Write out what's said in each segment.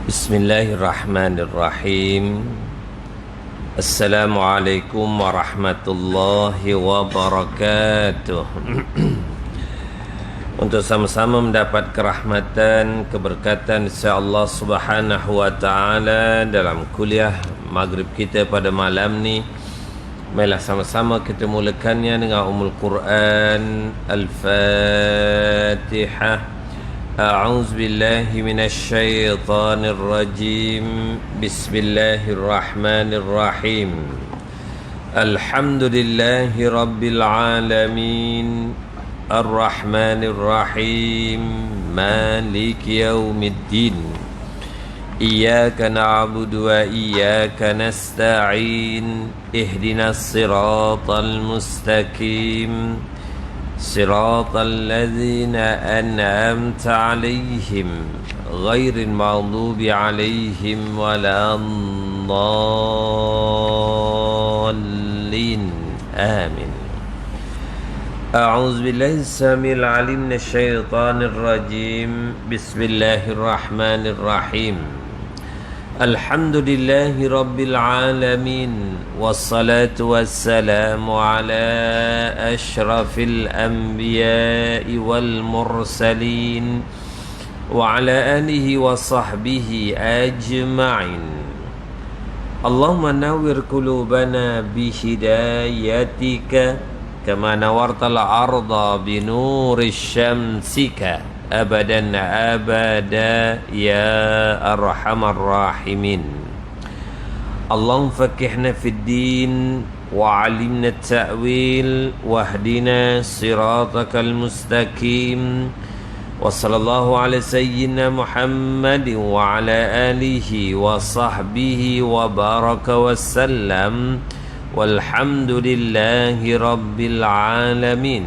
Bismillahirrahmanirrahim. Assalamualaikum warahmatullahi wabarakatuh. Untuk sama-sama mendapat kerahmatan, keberkatan insya-Allah Subhanahu wa taala dalam kuliah maghrib kita pada malam ni, marilah sama-sama kita mulakannya dengan Ummul Quran Al-Fatihah. أعوذ بالله من الشيطان الرجيم بسم الله الرحمن الرحيم الحمد لله رب العالمين الرحمن الرحيم مالك يوم الدين إياك نعبد وإياك نستعين اهدنا الصراط المستقيم صراط الذين أنعمت عليهم غير المغضوب عليهم ولا الضالين آمين. أعوذ بالله السميع العليم من الشيطان الرجيم بسم الله الرحمن الرحيم الحمد لله رب العالمين والصلاة والسلام على أشرف الأنبياء والمرسلين وعلى آله وصحبه أجمعين. اللهم نور قلوبنا بهدايتك كما نورت الأرض بنور شمسك أبدا أبدا يا أرحم الراحمين. اللهم فقهنا في الدين وعلمنا التأويل واهدنا صراطك المستقيم وصلى الله على سيدنا محمد وعلى آله وصحبه وبارك وسلم والحمد لله رب العالمين.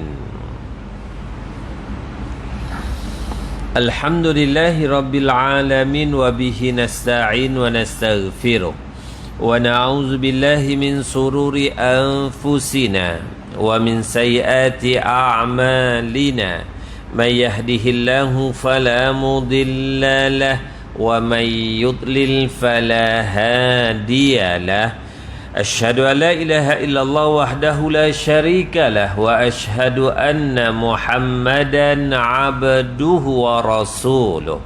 Alhamdulillahi Rabbil Alamin wa bihi nasta'in wa nastaghfiruh wa na'udzu billahi min sururi anfusina wa min sayyiati a'malina may yahdihillahu fala mudilla lahu wa may yudlil fala hadiya lahu. Asyhadu an la ilaha illallah wahdahu la syarika lah wa asyhadu anna Muhammadan abduhu wa rasuluh.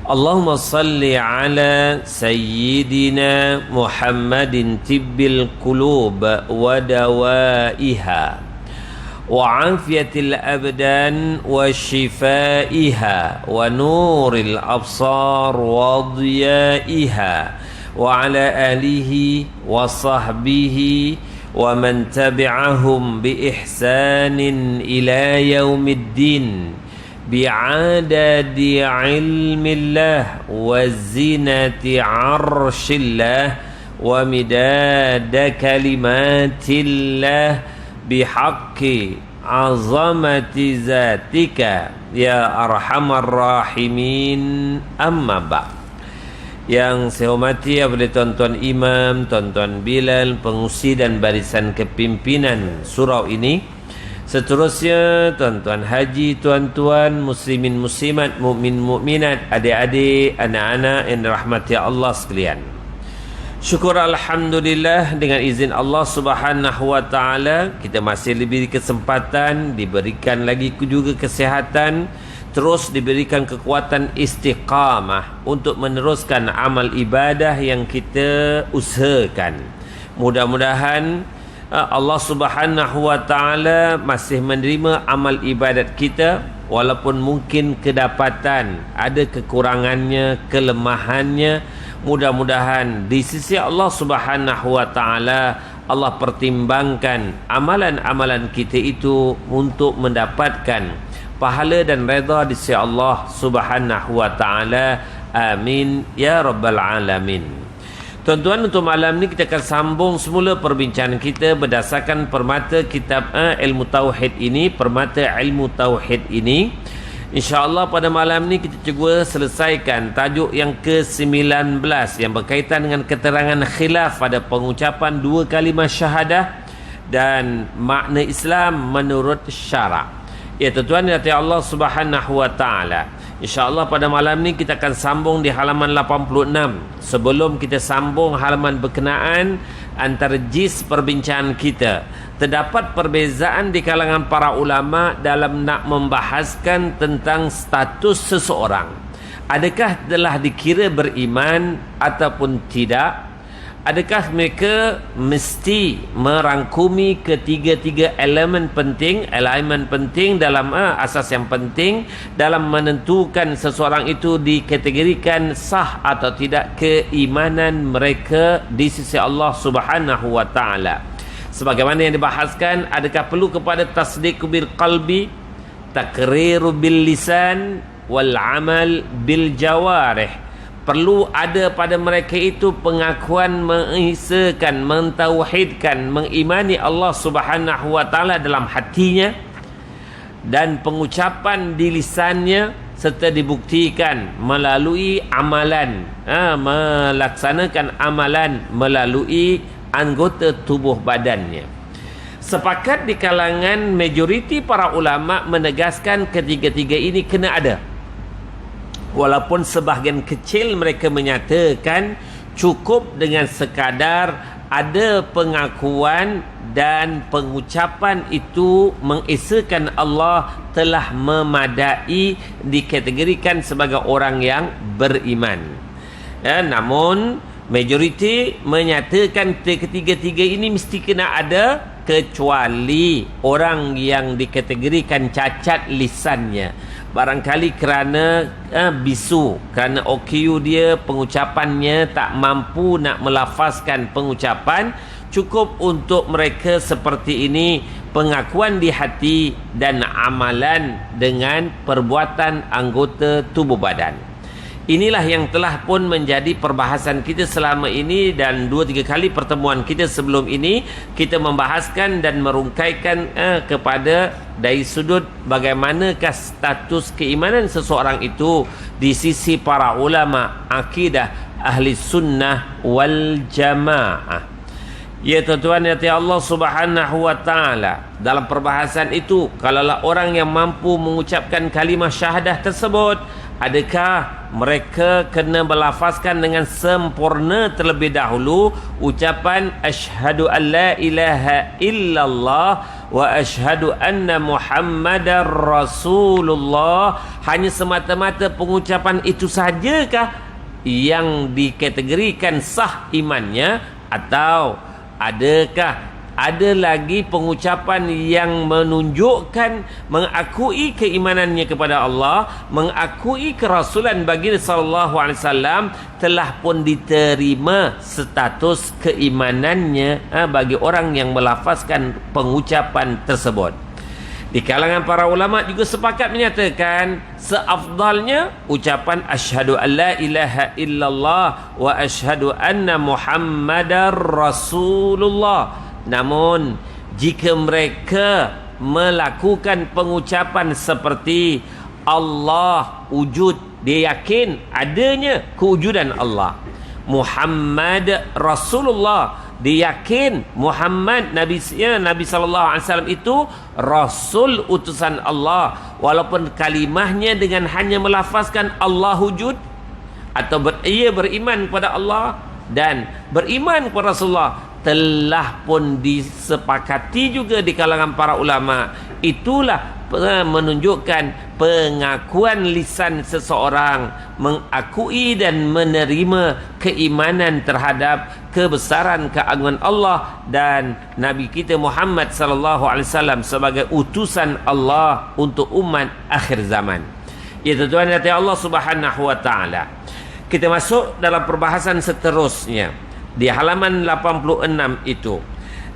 Allahumma salli ala sayyidina Muhammadin tibbil qulub wa dawaiha wa afiyatil abdan wa shifaiha wa nuril absar wa dhiyaiha wa ala alihi wa sahbihi wa man tabi'ahum bi ihsanin ila yaumiddin bi'adadi ilmillah wa zinati arshillah wa midada kalimatillah bihaqqi azamati zatika ya arhamar rahimin. Amma ba'd. Yang saya hormati apabila tuan-tuan imam, tuan-tuan Bilal, pengusi dan barisan kepimpinan surau ini. Seterusnya tuan-tuan haji, tuan-tuan muslimin muslimat, mukmin mukminat, adik-adik, anak-anak yang dirahmati Allah sekalian. Syukur alhamdulillah, dengan izin Allah Subhanahu wa taala kita masih diberi kesempatan, diberikan lagi juga kesihatan, terus diberikan kekuatan istiqamah untuk meneruskan amal ibadah yang kita usahakan. Mudah-mudahan Allah Subhanahu wa taala masih menerima amal ibadat kita, walaupun mungkin kedapatan ada kekurangannya, kelemahannya. Mudah-mudahan di sisi Allah Subhanahu wa taala Allah pertimbangkan amalan-amalan kita itu untuk mendapatkan pahala dan redha di sisi Allah Subhanahu wa taala. Amin ya rabbal alamin. Tuan-tuan, untuk malam ni kita akan sambung semula perbincangan kita berdasarkan permata kitab ilmu tauhid ini, permata ilmu tauhid ini. InsyaAllah pada malam ni kita cuba selesaikan tajuk yang ke-19 yang berkaitan dengan keterangan khilaf pada pengucapan dua kalimah syahadah dan makna Islam menurut syarak. Ya tuan-tuan, Allah Subhanahu wa taala, InsyaAllah pada malam ni kita akan sambung di halaman 86. Sebelum kita sambung halaman berkenaan antara jis perbincangan kita, terdapat perbezaan di kalangan para ulama dalam nak membahaskan tentang status seseorang. Adakah telah dikira beriman ataupun tidak? Adakah mereka mesti merangkumi ketiga-tiga elemen penting dalam asas yang penting dalam menentukan seseorang itu dikategorikan sah atau tidak keimanan mereka di sisi Allah Subhanahu wa taala. Sebagaimana yang dibahaskan, adakah perlu kepada tasdiq bil qalbi, takrir bil lisan wal amal bil jawarih. Perlu ada pada mereka itu pengakuan mengisakan, mentauhidkan, mengimani Allah Subhanahu wa taala dalam hatinya dan pengucapan di lisannya serta dibuktikan melalui amalan, melaksanakan amalan melalui anggota tubuh badannya. Sepakat di kalangan majoriti para ulama menegaskan ketiga-tiga ini kena ada. Walaupun sebahagian kecil mereka menyatakan cukup dengan sekadar ada pengakuan dan pengucapan itu mengesakan Allah telah memadai, dikategorikan sebagai orang yang beriman. Namun majoriti menyatakan ketiga-tiga ini mesti kena ada, kecuali orang yang dikategorikan cacat lisannya. Barangkali kerana bisu, kerana OKU dia, pengucapannya tak mampu nak melafazkan pengucapan, cukup untuk mereka seperti ini pengakuan di hati dan amalan dengan perbuatan anggota tubuh badan. Inilah yang telah pun menjadi perbahasan kita selama ini, dan 2-3 kali pertemuan kita sebelum ini kita membahaskan dan merungkaikan kepada dari sudut bagaimanakah status keimanan seseorang itu di sisi para ulama akidah ahli sunnah wal jamaah. Ya tuan-tuan ya Allah Subhanahu wa taala, dalam perbahasan itu kalaulah orang yang mampu mengucapkan kalimah syahadah tersebut, adakah mereka kena melafazkan dengan sempurna terlebih dahulu ucapan asyhadu an la ilaha illallah wa asyhadu anna muhammadar rasulullah, hanya semata-mata pengucapan itu sahajakah yang dikategorikan sah imannya, atau adakah ada lagi pengucapan yang menunjukkan mengakui keimanannya kepada Allah, mengakui kerasulan baginda sallallahu alaihi wasallam, telah pun diterima status keimanannya bagi orang yang melafazkan pengucapan tersebut. Di kalangan para ulama juga sepakat menyatakan seafdalnya ucapan asyhadu an la ilaha illallah wa asyhadu anna muhammadar rasulullah. Namun jika mereka melakukan pengucapan seperti Allah wujud, dia yakin adanya kewujudan Allah. Muhammad Rasulullah, dia yakin Muhammad Nabi sallallahu alaihi wasallam itu rasul utusan Allah, walaupun kalimahnya dengan hanya melafazkan Allah wujud, atau ia beriman kepada Allah dan beriman kepada Rasulullah, telah pun disepakati juga di kalangan para ulama. Itulah menunjukkan pengakuan lisan seseorang mengakui dan menerima keimanan terhadap kebesaran keagungan Allah dan Nabi kita Muhammad sallallahu alaihi wasallam sebagai utusan Allah untuk umat akhir zaman. Ya tuan-tuan dan Allah Subhanahu wa taala. Kita masuk dalam perbahasan seterusnya di halaman 86 itu,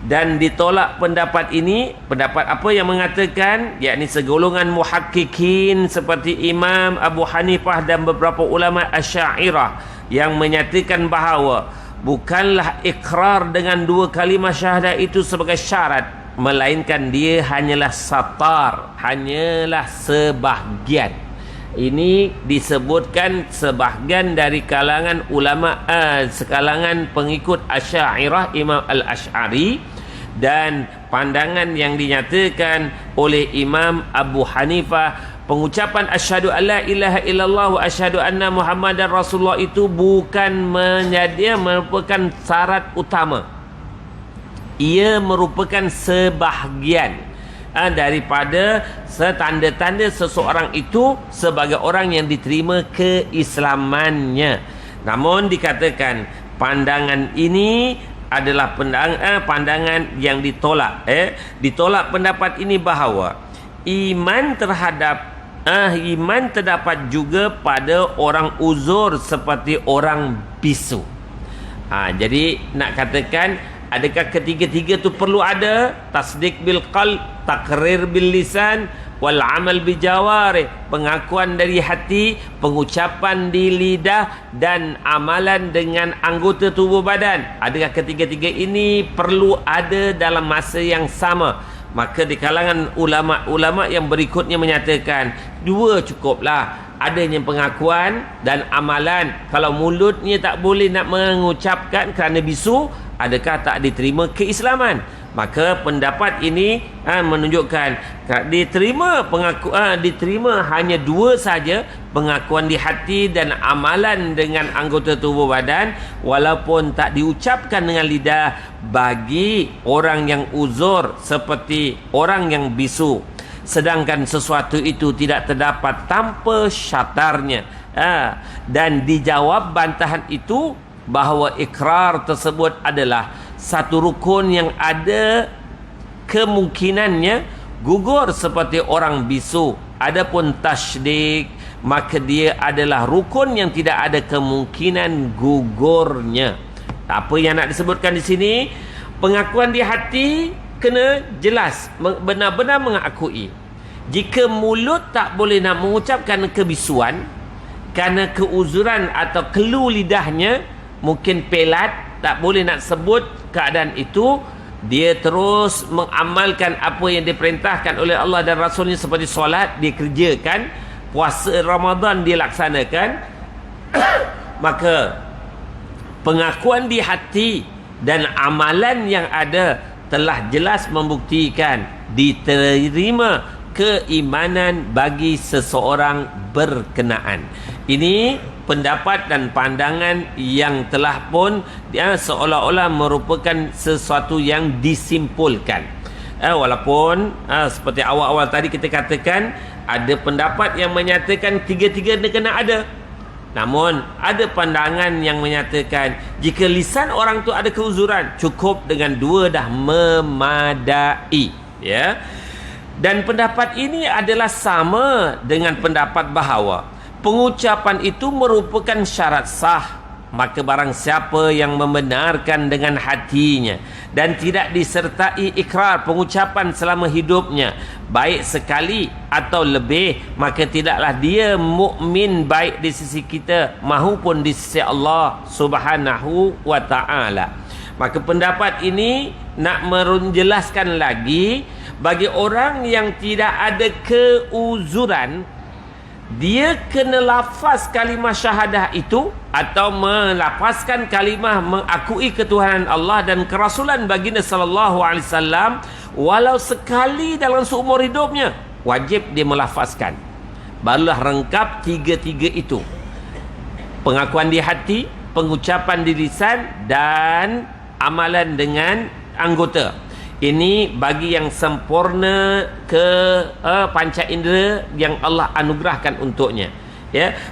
dan ditolak pendapat ini. Pendapat apa yang mengatakan, yakni segolongan muhakkikin seperti Imam Abu Hanifah dan beberapa ulama Asy'ariyah yang menyatakan bahawa bukanlah ikrar dengan 2 kalimah syahadah itu sebagai syarat, melainkan dia hanyalah satar, hanyalah sebahagian. Ini disebutkan sebahagian dari kalangan ulama, sekalangan pengikut Asy'ariyah Imam Al-Asy'ari, dan pandangan yang dinyatakan oleh Imam Abu Hanifah pengucapan asyhadu alla ilaha illallah wa asyhadu anna muhammadar rasulullah itu bukan merupakan syarat utama. Ia merupakan sebahagian daripada tanda-tanda seseorang itu sebagai orang yang diterima keislamannya. Namun dikatakan pandangan ini adalah pandangan yang ditolak. Ditolak pendapat ini bahawa iman terdapat juga pada orang uzur seperti orang bisu. Jadi nak katakan, adakah ketiga-tiga tu perlu ada? Tasdik bil qalb, takrir bil lisan, wal amal bi jawarih, pengakuan dari hati, pengucapan di lidah, dan amalan dengan anggota tubuh badan. Adakah ketiga-tiga ini perlu ada dalam masa yang sama? Maka di kalangan ulama-ulama yang berikutnya menyatakan dua cukuplah, adanya pengakuan dan amalan. Kalau mulutnya tak boleh nak mengucapkan kerana bisu, adakah tak diterima keislaman? Maka pendapat ini menunjukkan diterima hanya dua saja, pengakuan di hati dan amalan dengan anggota tubuh badan, walaupun tak diucapkan dengan lidah bagi orang yang uzur seperti orang yang bisu. Sedangkan sesuatu itu tidak terdapat tanpa syatarnya. Dan dijawab bantahan itu bahawa ikrar tersebut adalah satu rukun yang ada kemungkinannya gugur seperti orang bisu. Adapun tasdik, maka dia adalah rukun yang tidak ada kemungkinan gugurnya. Apa yang nak disebutkan di sini, pengakuan di hati kena jelas, benar-benar mengakui. Jika mulut tak boleh nak mengucapkan kebisuan kerana keuzuran atau kelu lidahnya, mungkin pelat, tak boleh nak sebut keadaan itu, dia terus mengamalkan apa yang diperintahkan oleh Allah dan Rasulnya, seperti solat dia kerjakan, puasa Ramadan dia laksanakan, maka pengakuan di hati dan amalan yang ada telah jelas membuktikan diterima keimanan bagi seseorang berkenaan. Ini pendapat dan pandangan yang telah pun seolah-olah merupakan sesuatu yang disimpulkan. Walaupun seperti awal-awal tadi kita katakan, ada pendapat yang menyatakan tiga-tiga kena ada. Namun ada pandangan yang menyatakan jika lisan orang tu ada keuzuran, cukup dengan dua dah memadai. Dan pendapat ini adalah sama dengan pendapat bahawa pengucapan itu merupakan syarat sah. Maka barang siapa yang membenarkan dengan hatinya dan tidak disertai ikrar pengucapan selama hidupnya, baik sekali atau lebih, maka tidaklah dia mukmin baik di sisi kita maupun di sisi Allah Subhanahu wa taala. Maka pendapat ini nak menjelaskan lagi, bagi orang yang tidak ada keuzuran, dia kena lafaz kalimah syahadah itu atau melafazkan kalimah mengakui ketuhanan Allah dan kerasulan baginda sallallahu alaihi wasallam walau sekali dalam seumur hidupnya, wajib dia melafazkan. Barulah rengkap tiga-tiga itu: pengakuan di hati, pengucapan di lisan, dan amalan dengan anggota. Ini bagi yang sempurna ke panca indera yang Allah anugerahkan untuknya.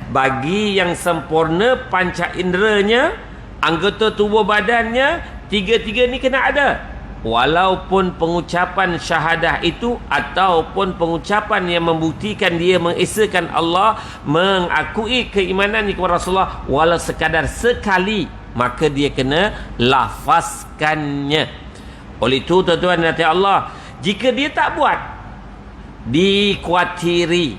Bagi yang sempurna panca inderanya, anggota tubuh badannya, tiga-tiga ni kena ada. Walaupun pengucapan syahadah itu ataupun pengucapan yang membuktikan dia mengesakan Allah, mengakui keimanan kepada Rasulullah walau sekadar sekali, maka dia kena lafazkannya. Oleh itu tuan-tuan dan Allah, jika dia tak buat, dikhawatiri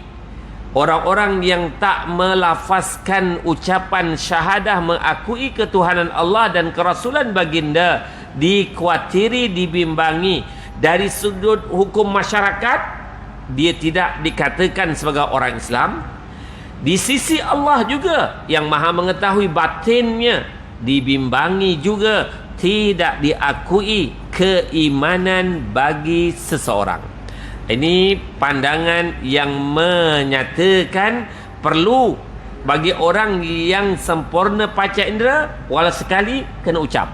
orang-orang yang tak melafazkan ucapan syahadah mengakui ketuhanan Allah dan kerasulan baginda, dikhawatiri, dibimbangi dari sudut hukum masyarakat, dia tidak dikatakan sebagai orang Islam. Di sisi Allah juga yang maha mengetahui batinnya, dibimbangi juga, tidak diakui keimanan bagi seseorang. Ini pandangan yang menyatakan perlu bagi orang yang sempurna panca indera walau sekali kena ucap.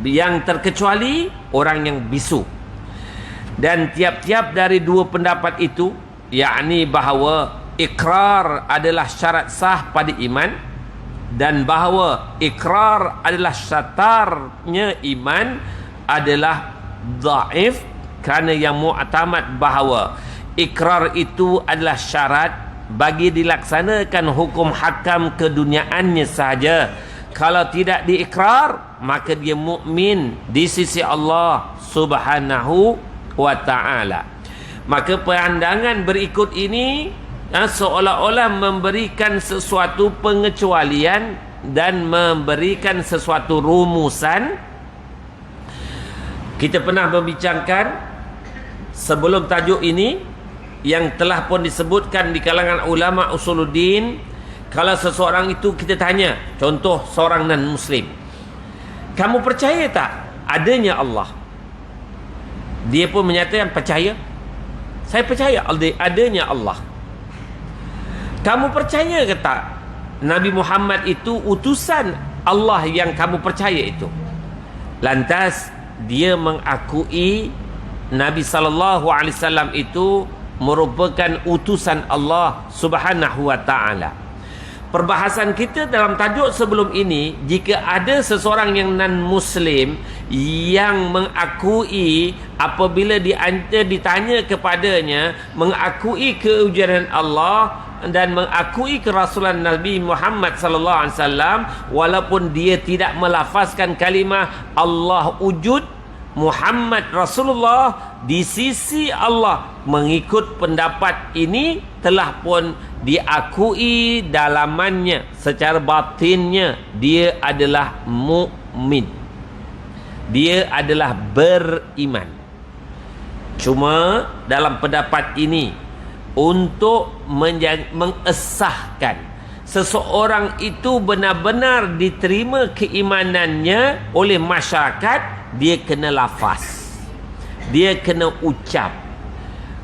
Yang terkecuali orang yang bisu. Dan tiap-tiap dari dua pendapat itu, yakni bahawa ikrar adalah syarat sah pada iman dan bahawa ikrar adalah syatarnya iman adalah dhaif, kerana yang mu'tamad bahawa ikrar itu adalah syarat bagi dilaksanakan hukum hakam keduniaannya sahaja. Kalau tidak diikrar, maka dia mukmin di sisi Allah Subhanahu wa ta'ala. Maka pandangan berikut ini seolah-olah memberikan sesuatu pengecualian dan memberikan sesuatu rumusan. Kita pernah membincangkan sebelum tajuk ini yang telah pun disebutkan di kalangan ulama usuluddin. Kalau seseorang itu kita tanya, contoh seorang non-muslim, kamu percaya tak adanya Allah? Dia pun menyatakan percaya. Saya percaya adanya Allah. Kamu percaya ke tak Nabi Muhammad itu utusan Allah yang kamu percaya itu? Lantas dia mengakui Nabi SAW itu merupakan utusan Allah Subhanahu wa ta'ala. Perbahasan kita dalam tajuk sebelum ini, jika ada seseorang yang non-Muslim yang mengakui apabila ditanya kepadanya, mengakui kewujudan Allah dan mengakui kerasulan Nabi Muhammad sallallahu alaihi wasallam, walaupun dia tidak melafazkan kalimah Allah wujud, Muhammad Rasulullah di sisi Allah, mengikut pendapat ini telah pun diakui dalamannya secara batinnya dia adalah mukmin, dia adalah beriman. Cuma dalam pendapat ini, untuk mengesahkan seseorang itu benar-benar diterima keimanannya oleh masyarakat, dia kena lafaz, dia kena ucap.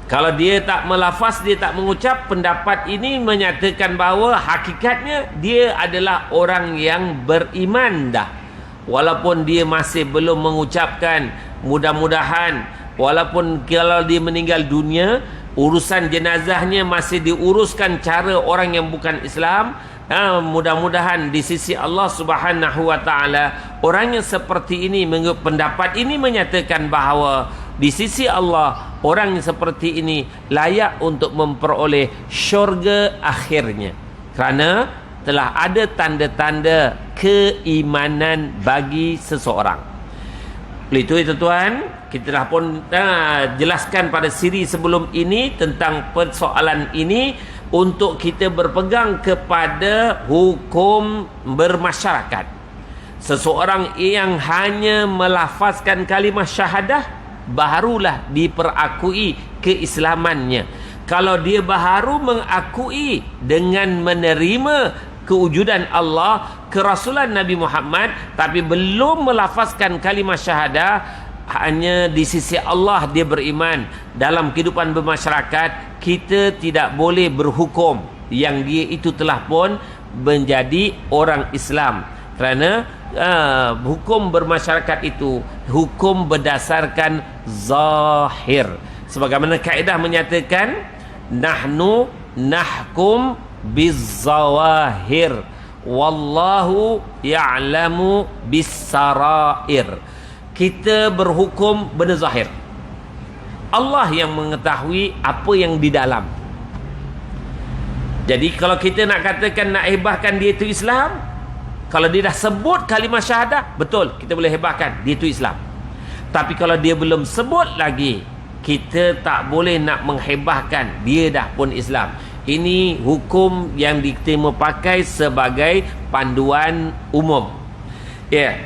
Kalau dia tak melafaz, dia tak mengucap, pendapat ini menyatakan bahawa hakikatnya dia adalah orang yang beriman dah. Walaupun dia masih belum mengucapkan, mudah-mudahan walaupun kalau dia meninggal dunia, urusan jenazahnya masih diuruskan cara orang yang bukan Islam. Mudah-mudahan di sisi Allah Subhanahu wa ta'ala, orang yang seperti ini, menurut pendapat ini menyatakan bahawa di sisi Allah orang yang seperti ini layak untuk memperoleh syurga akhirnya, kerana telah ada tanda-tanda keimanan bagi seseorang. Oleh itu tuan-tuan, kita dah pun jelaskan pada siri sebelum ini tentang persoalan ini, untuk kita berpegang kepada hukum bermasyarakat. Seseorang yang hanya melafazkan kalimah syahadah barulah diperakui keislamannya. Kalau dia baru mengakui dengan menerima kewujudan Allah, kerasulan Nabi Muhammad, tapi belum melafazkan kalimah syahadah, hanya di sisi Allah dia beriman, dalam kehidupan bermasyarakat kita tidak boleh berhukum yang dia itu telah pun menjadi orang Islam, kerana hukum bermasyarakat itu hukum berdasarkan zahir. Sebagaimana kaedah menyatakan, nahnu nahkum bizzawahir wallahu ya'lamu bissarair. Kita berhukum benda zahir, Allah yang mengetahui apa yang di dalam. Jadi kalau kita nak katakan, nak hebahkan dia itu Islam, kalau dia dah sebut kalimah syahadah, betul, kita boleh hebahkan dia itu Islam. Tapi kalau dia belum sebut lagi, kita tak boleh nak menghebahkan dia dah pun Islam. Ini hukum yang diterima pakai sebagai panduan umum.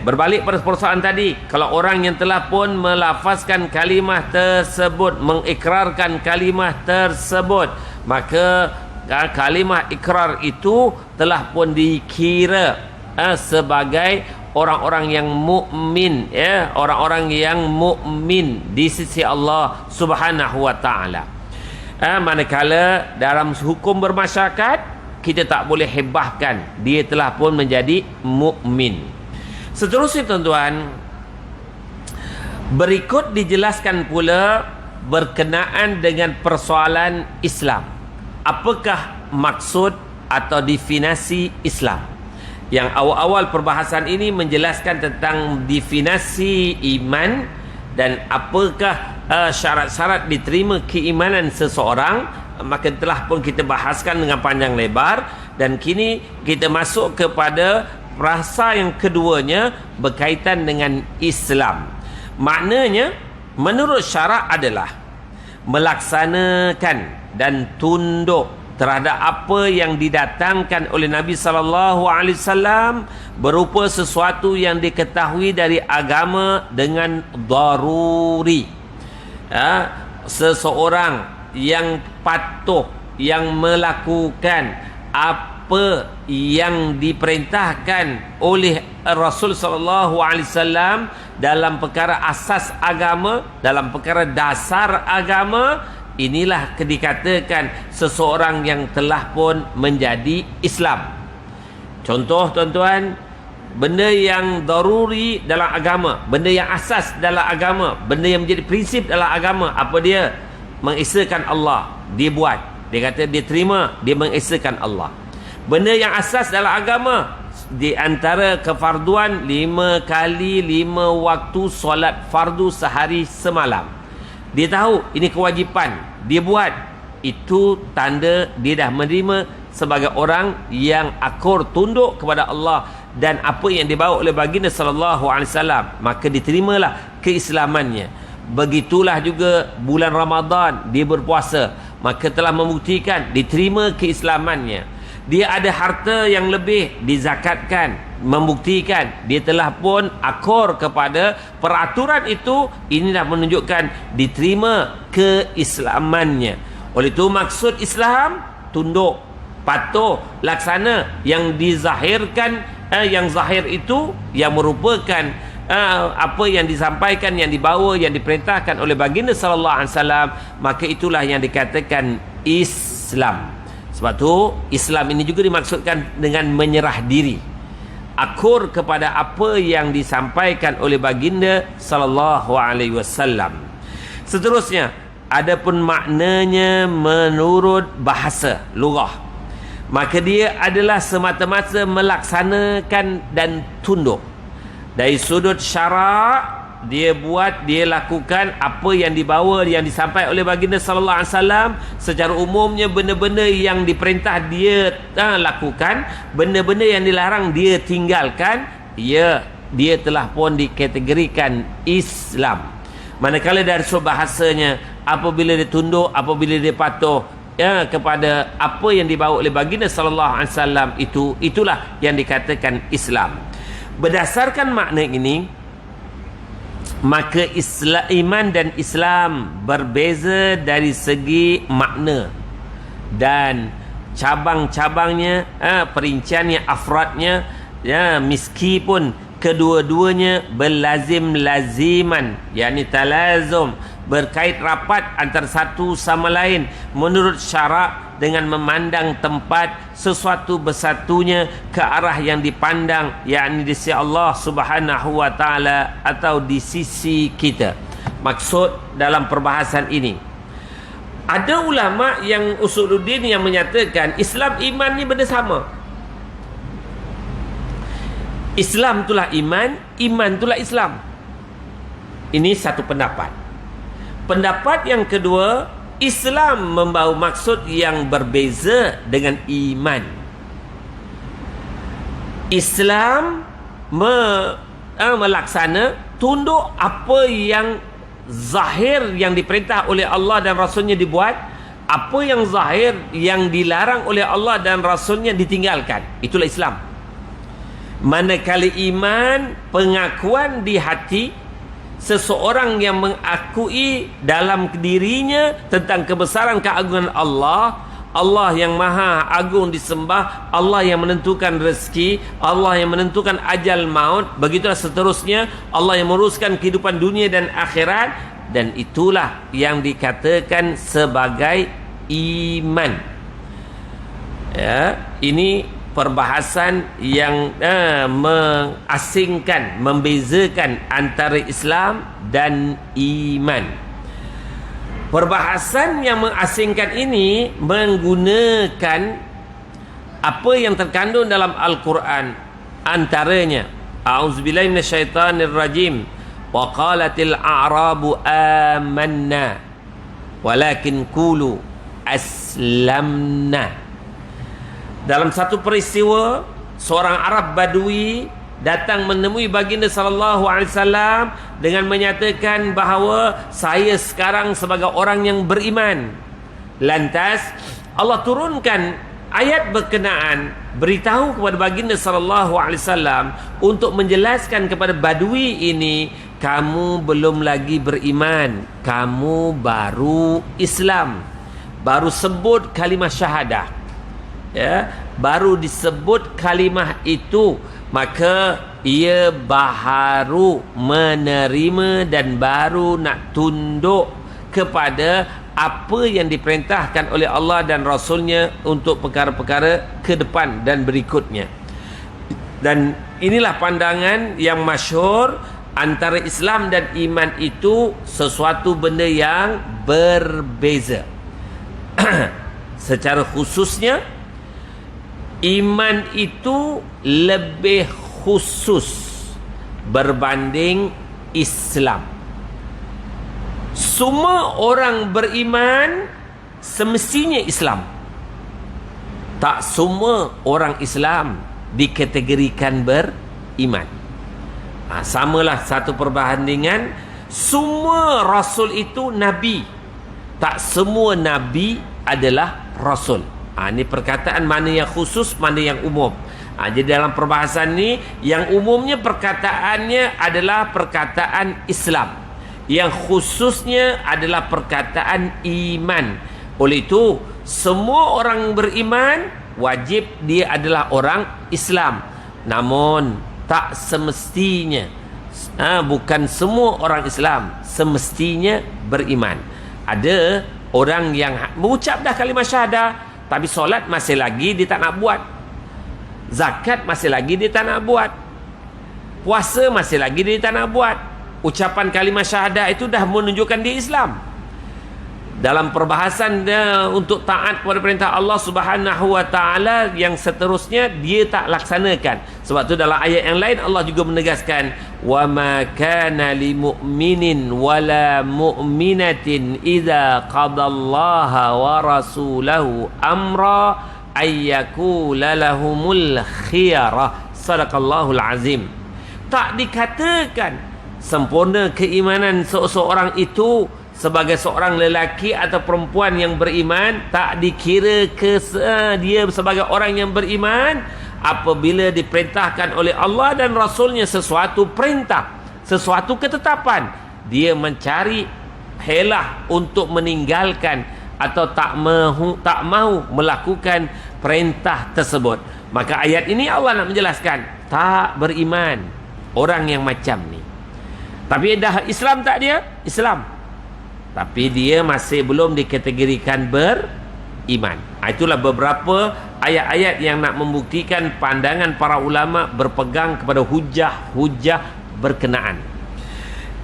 Berbalik pada persoalan tadi, kalau orang yang telah pun melafazkan kalimah tersebut, mengikrarkan kalimah tersebut, maka kalimah ikrar itu telah pun dikira sebagai orang-orang yang mukmin, ya, orang-orang yang mukmin di sisi Allah Subhanahu wa taala. Manakala dalam hukum bermasyarakat kita tak boleh hebahkan dia telah pun menjadi mukmin. Seterusnya tuan-tuan, berikut dijelaskan pula berkenaan dengan persoalan Islam. Apakah maksud atau definisi Islam? Yang awal-awal perbahasan ini menjelaskan tentang definisi iman dan apakah syarat-syarat diterima keimanan seseorang. Maka telah pun kita bahaskan dengan panjang lebar, dan kini kita masuk kepada frasa yang keduanya berkaitan dengan Islam. Maknanya menurut syarak adalah melaksanakan dan tunduk terhadap apa yang didatangkan oleh Nabi SAW berupa sesuatu yang diketahui dari agama dengan daruri. Seseorang yang patuh, yang melakukan apa yang diperintahkan oleh Rasul SAW dalam perkara asas agama, dalam perkara dasar agama, inilah dikatakan seseorang yang telah pun menjadi Islam. Contoh tuan-tuan, benda yang daruri dalam agama, benda yang asas dalam agama, benda yang menjadi prinsip dalam agama, apa dia? Mengesahkan Allah, dia buat. Dia kata dia terima, dia mengesahkan Allah. Benda yang asas dalam agama, di antara kefarduan 5 kali 5 waktu solat fardu sehari semalam. Dia tahu ini kewajipan, dia buat. Itu tanda dia dah menerima sebagai orang yang akur tunduk kepada Allah dan apa yang dibawa oleh baginda sallallahu alaihi wasallam, maka diterimalah keislamannya. Begitulah juga bulan Ramadan dia berpuasa, maka telah membuktikan diterima keislamannya. Dia ada harta yang lebih, dizakatkan, membuktikan dia telah pun akur kepada peraturan itu. Inilah menunjukkan diterima keislamannya. Oleh itu maksud Islam tunduk, patuh, laksana. Yang dizahirkan, yang zahir itu yang merupakan apa yang disampaikan, yang dibawa, yang diperintahkan oleh baginda sallallahu alaihi wasallam, maka itulah yang dikatakan Islam. Sebab tu Islam ini juga dimaksudkan dengan menyerah diri, akur kepada apa yang disampaikan oleh baginda sallallahu alaihi wasallam. Seterusnya, adapun maknanya menurut bahasa lughah, maka dia adalah semata-mata melaksanakan dan tunduk. Dari sudut syarak, dia buat, dia lakukan apa yang dibawa, yang disampaikan oleh baginda sallallahu alaihi wasallam. Secara umumnya benda-benda yang diperintah dia lakukan, benda-benda yang dilarang dia tinggalkan. Dia telah pun dikategorikan Islam. Manakala dari sudut bahasanya, apabila dia tunduk, apabila dia patuh kepada apa yang dibawa oleh baginda sallallahu alaihi wasallam, itulah yang dikatakan Islam. Berdasarkan makna ini, maka iman dan Islam berbeza dari segi makna dan cabang-cabangnya, perinciannya, afradnya, meskipun kedua-duanya berlazim-laziman, yakni talazum, berkait rapat antara satu sama lain menurut syarak, dengan memandang tempat sesuatu bersatunya ke arah yang dipandang, yakni di sisi Allah Subhanahu wa taala atau di sisi kita. Maksud dalam perbahasan ini, ada ulama yang usuluddin yang menyatakan Islam iman ni benda sama. Islam itulah iman, iman itulah Islam. Ini satu pendapat. Pendapat yang kedua, Islam membawa maksud yang berbeza dengan iman. Islam melaksana, tunduk apa yang zahir yang diperintah oleh Allah dan Rasulnya dibuat, apa yang zahir yang dilarang oleh Allah dan Rasulnya ditinggalkan. Itulah Islam. Manakala iman, pengakuan di hati, seseorang yang mengakui dalam dirinya tentang kebesaran keagungan Allah, Allah yang maha agung disembah, Allah yang menentukan rezeki, Allah yang menentukan ajal maut, begitulah seterusnya, Allah yang menguruskan kehidupan dunia dan akhirat, dan itulah yang dikatakan sebagai iman. Ya, ini perbahasan yang mengasingkan, membezakan antara Islam dan iman. Perbahasan yang mengasingkan ini menggunakan apa yang terkandung dalam Al-Quran. Antaranya, a'udzubillahi minasyaitanirrajim, wa qalatil a'rabu amanna walakin qulu aslamna. Dalam satu peristiwa, seorang Arab Badui datang menemui baginda sallallahu alaihi wasallam dengan menyatakan bahawa saya sekarang sebagai orang yang beriman. Lantas Allah turunkan ayat berkenaan, beritahu kepada baginda sallallahu alaihi wasallam untuk menjelaskan kepada Badui ini, kamu belum lagi beriman, kamu baru Islam, baru sebut kalimah syahadah, ya, baru disebut kalimah itu, maka ia baru menerima dan baru nak tunduk kepada apa yang diperintahkan oleh Allah dan Rasulnya untuk perkara-perkara ke depan dan berikutnya. Dan inilah pandangan yang masyhur, antara Islam dan iman itu sesuatu benda yang berbeza. Secara khususnya, iman itu lebih khusus berbanding Islam. Semua orang beriman semestinya Islam. Tak semua orang Islam dikategorikan beriman. Samalah satu perbandingan, semua Rasul itu Nabi. Tak semua Nabi adalah Rasul. Ini perkataan mana yang khusus, mana yang umum. Jadi dalam perbahasan ni, yang umumnya perkataannya adalah perkataan Islam, yang khususnya adalah perkataan iman. Oleh itu, semua orang beriman wajib dia adalah orang Islam. Namun tak semestinya, bukan semua orang Islam semestinya beriman. Ada orang yang mengucap dah kalimah syahadah, tapi solat masih lagi dia tak nak buat, zakat masih lagi dia tak nak buat, puasa masih lagi dia tak nak buat. Ucapan kalimah syahadah itu dah menunjukkan dia Islam. Dalam perbahasan dia untuk taat kepada perintah Allah Subhanahu wa taala yang seterusnya, dia tak laksanakan. Sebab tu dalam ayat yang lain Allah juga menegaskan, wa ma kana lil mu'minin wala mu'minatin idza qadallaha wa rasulahu amra ayyakula lahumul khiyarah. Sadaqallahul azim. Tak dikatakan sempurna keimanan seseorang itu sebagai seorang lelaki atau perempuan yang beriman, tak dikira dia sebagai orang yang beriman apabila diperintahkan oleh Allah dan Rasulnya sesuatu perintah, sesuatu ketetapan, dia mencari helah untuk meninggalkan atau tak mahu melakukan perintah tersebut. Maka ayat ini Allah nak menjelaskan, tak beriman orang yang macam ni. Tapi dah Islam tak dia? Islam. Tapi dia masih belum dikategorikan beriman. Itulah beberapa ayat-ayat yang nak membuktikan pandangan para ulama berpegang kepada hujah-hujah berkenaan.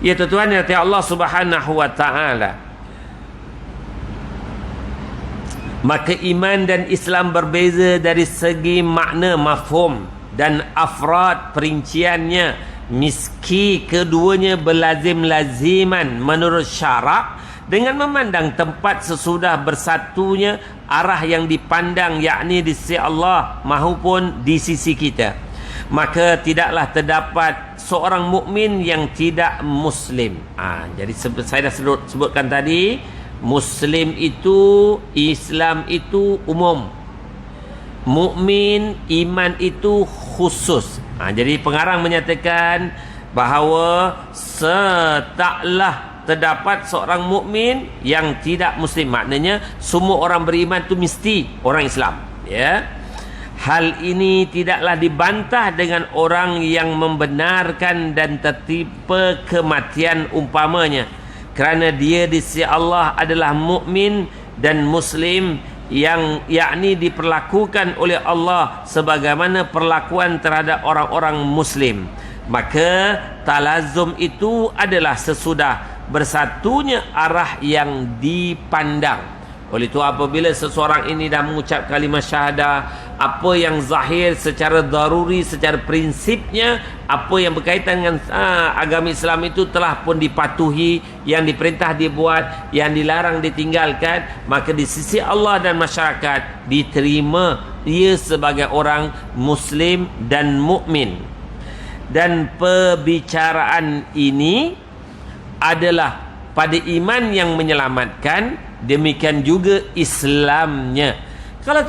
Ya tuan-tuan yang dirahmati Allah Subhanahu wa taala, maka iman dan Islam berbeza dari segi makna mafhum dan afrad perinciannya, meski keduanya berlazim-laziman menurut syarak, dengan memandang tempat sesudah bersatunya arah yang dipandang, yakni di sisi Allah maupun di sisi kita, maka tidaklah terdapat seorang mukmin yang tidak muslim. Jadi saya dah sebutkan tadi, muslim itu, Islam itu umum, mukmin, iman itu khusus. Jadi pengarang menyatakan bahawa setaklah terdapat seorang mukmin yang tidak muslim. Maknanya semua orang beriman itu mesti orang Islam, ya. Hal ini tidaklah dibantah dengan orang yang membenarkan dan tertipu kematian umpamanya, kerana dia di sisi Allah adalah mukmin dan muslim, yang yakni diperlakukan oleh Allah sebagaimana perlakuan terhadap orang-orang muslim. Maka talazum itu adalah sesudah bersatunya arah yang dipandang. Oleh itu apabila seseorang ini dah mengucap kalimah syahadah, apa yang zahir secara daruri, secara prinsipnya, apa yang berkaitan dengan agama Islam itu telah pun dipatuhi, yang diperintah dibuat, yang dilarang ditinggalkan, maka di sisi Allah dan masyarakat diterima ia sebagai orang muslim dan mukmin. Dan perbicaraan ini adalah pada iman yang menyelamatkan, demikian juga Islamnya. Kalau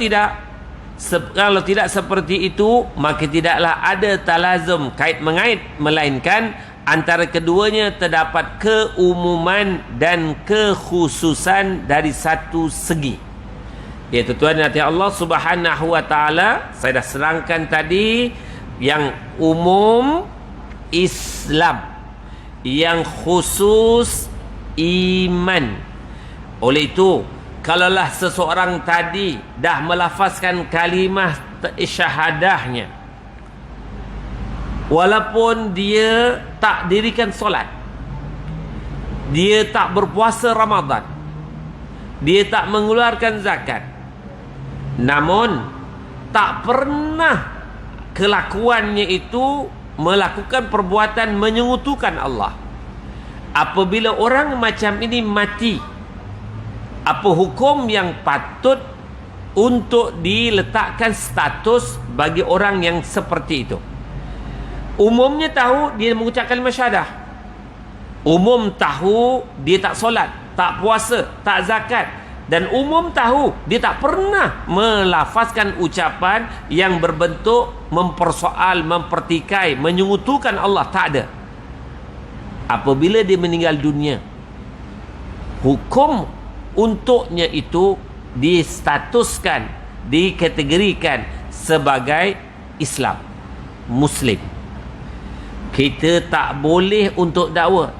tidak seperti itu, maka tidaklah ada talazum kait mengait, melainkan antara keduanya terdapat keumuman dan kekhususan dari satu segi. Ya tuan nanti Allah Subhanahu wa taala, saya dah serangkan tadi, yang umum Islam, yang khusus iman. Oleh itu, kalaulah seseorang tadi dah melafazkan kalimah syahadahnya, walaupun dia tak dirikan solat, dia tak berpuasa Ramadan, dia tak mengeluarkan zakat, namun tak pernah kelakuannya itu melakukan perbuatan menyekutukan Allah. Apabila orang macam ini mati, apa hukum yang patut untuk diletakkan status bagi orang yang seperti itu? Umumnya tahu dia mengucap kalimah syahadah, umum tahu dia tak solat, tak puasa, tak zakat, dan umum tahu dia tak pernah melafazkan ucapan yang berbentuk mempersoal, mempertikai, menyekutukan Allah. Tak ada. Apabila dia meninggal dunia, hukum untuknya itu distatuskan, dikategorikan sebagai Islam, Muslim. Kita tak boleh untuk dakwa,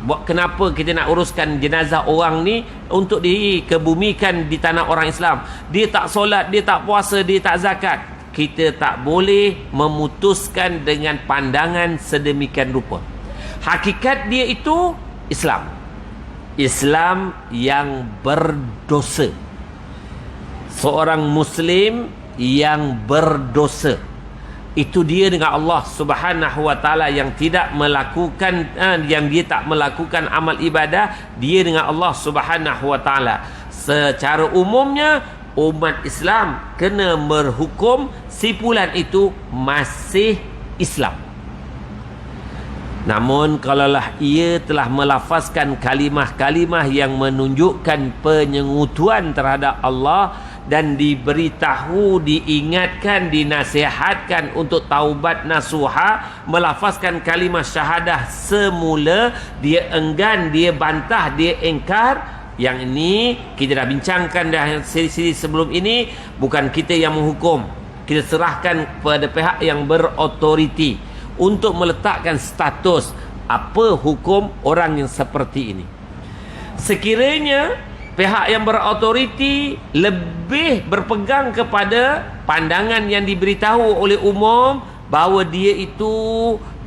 buat kenapa kita nak uruskan jenazah orang ni untuk dikebumikan di tanah orang Islam? Dia tak solat, dia tak puasa, dia tak zakat. Kita tak boleh memutuskan dengan pandangan sedemikian rupa. Hakikat dia itu Islam. Islam yang berdosa. Seorang Muslim yang berdosa. Itu dia dengan Allah Subhanahu wa taala, yang tidak melakukan yang dia tak melakukan amal ibadah dia dengan Allah Subhanahu wa taala. Secara umumnya umat Islam kena berhukum simpulan itu masih Islam. Namun kalaulah ia telah melafazkan kalimah-kalimah yang menunjukkan penyengutuan terhadap Allah, dan diberitahu, diingatkan, dinasihatkan untuk taubat nasuha, melafazkan kalimah syahadah semula, dia enggan, dia bantah, dia engkar. Yang ini kita dah bincangkan dah siri-siri sebelum ini. Bukan kita yang menghukum, kita serahkan kepada pihak yang berautoriti untuk meletakkan status apa hukum orang yang seperti ini. Sekiranya pihak yang berautoriti lebih berpegang kepada pandangan yang diberitahu oleh umum bahawa dia itu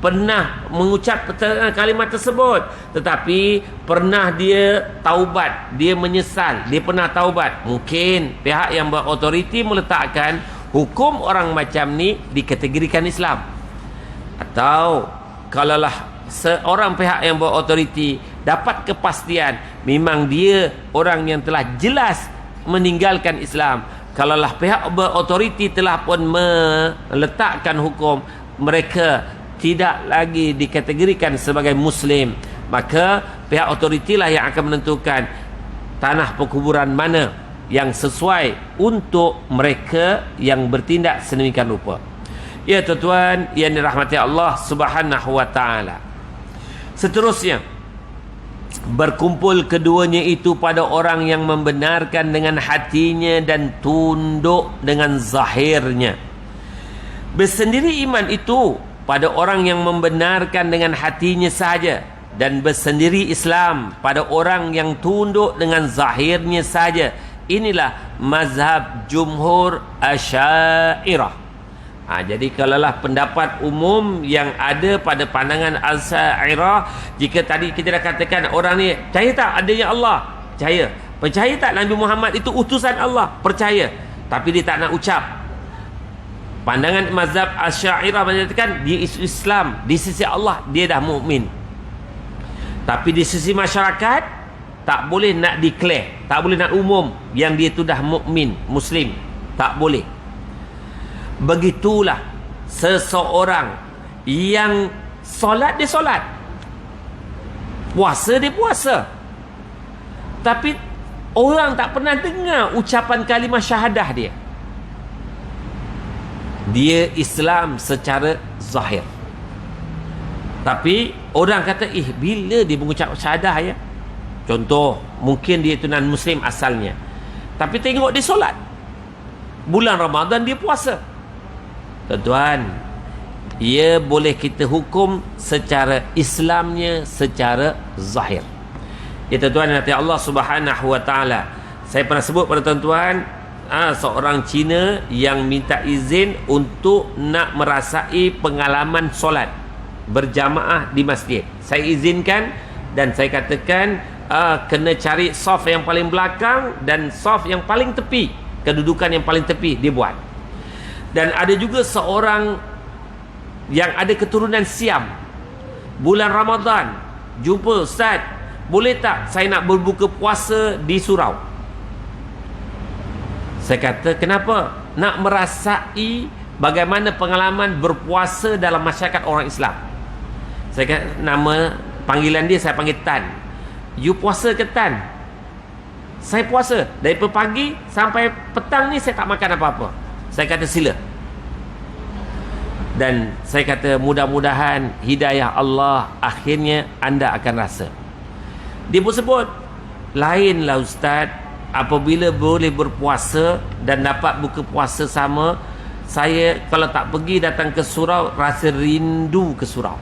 pernah mengucap kalimat tersebut, tetapi pernah dia taubat, dia menyesal, dia pernah taubat, mungkin pihak yang berautoriti meletakkan hukum orang macam ni dikategorikan Islam. Atau kalaulah seorang pihak yang berautoriti dapat kepastian memang dia orang yang telah jelas meninggalkan Islam, kalaulah pihak berautoriti telah pun meletakkan hukum mereka tidak lagi dikategorikan sebagai Muslim, maka pihak autoriti lah yang akan menentukan tanah perkuburan mana yang sesuai untuk mereka yang bertindak sedemikian rupa. Ya tuan-tuan yang dirahmati Allah Subhanahu wa taala. Seterusnya, berkumpul keduanya itu pada orang yang membenarkan dengan hatinya dan tunduk dengan zahirnya. Bersendiri iman itu pada orang yang membenarkan dengan hatinya saja, dan bersendiri Islam pada orang yang tunduk dengan zahirnya saja. Inilah mazhab jumhur Asy'ariyah. Jadi kalaulah pendapat umum yang ada pada pandangan Asy'ariyah, jika tadi kita dah katakan orang ni percaya tak adanya Allah? Percaya. Percaya tak Nabi Muhammad itu utusan Allah? Percaya. Tapi dia tak nak ucap. Pandangan mazhab Asy'ariyah menyatakan dia Islam, di sisi Allah dia dah mukmin. Tapi di sisi masyarakat tak boleh nak declare, tak boleh nak umum yang dia tu dah mukmin, muslim. Tak boleh. Begitulah seseorang yang solat dia solat, puasa dia puasa, tapi orang tak pernah dengar ucapan kalimah syahadah dia. Dia Islam secara zahir, tapi orang kata bila dia mengucap syahadah ya. Contoh, mungkin dia itu non muslim asalnya, tapi tengok dia solat, bulan Ramadan dia puasa. Tuan-tuan, ia boleh kita hukum secara Islamnya secara zahir. Ya tuan-tuan, nanti Allah Subhanahu wa taala, saya pernah sebut pada tuan-tuan, seorang Cina yang minta izin untuk nak merasai pengalaman solat berjamaah di masjid. Saya izinkan dan saya katakan kena cari saf yang paling belakang dan saf yang paling tepi, kedudukan yang paling tepi dia buat. Dan ada juga seorang yang ada keturunan Siam, bulan Ramadan jumpa, Ustaz, boleh tak saya nak berbuka puasa di surau? Saya kata, kenapa? Nak merasai bagaimana pengalaman berpuasa dalam masyarakat orang Islam. Saya kata, nama panggilan dia saya panggil Tan. You puasa ke Tan? Saya puasa. Dari pagi sampai petang ni saya tak makan apa-apa. Saya kata sila. Dan saya kata mudah-mudahan hidayah Allah akhirnya anda akan rasa. Dia pun sebut, lainlah Ustaz, apabila boleh berpuasa dan dapat buka puasa sama, saya kalau tak pergi datang ke surau rasa rindu ke surau.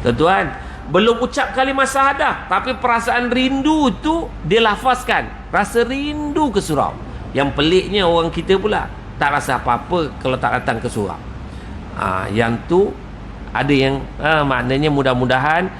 Tuan-tuan, belum ucap kalimah syahadah, tapi perasaan rindu tu dia lafazkan, rasa rindu ke surau. Yang peliknya orang kita pula tak rasa apa-apa kalau tak datang ke surau. Yang tu ada yang maknanya mudah-mudahan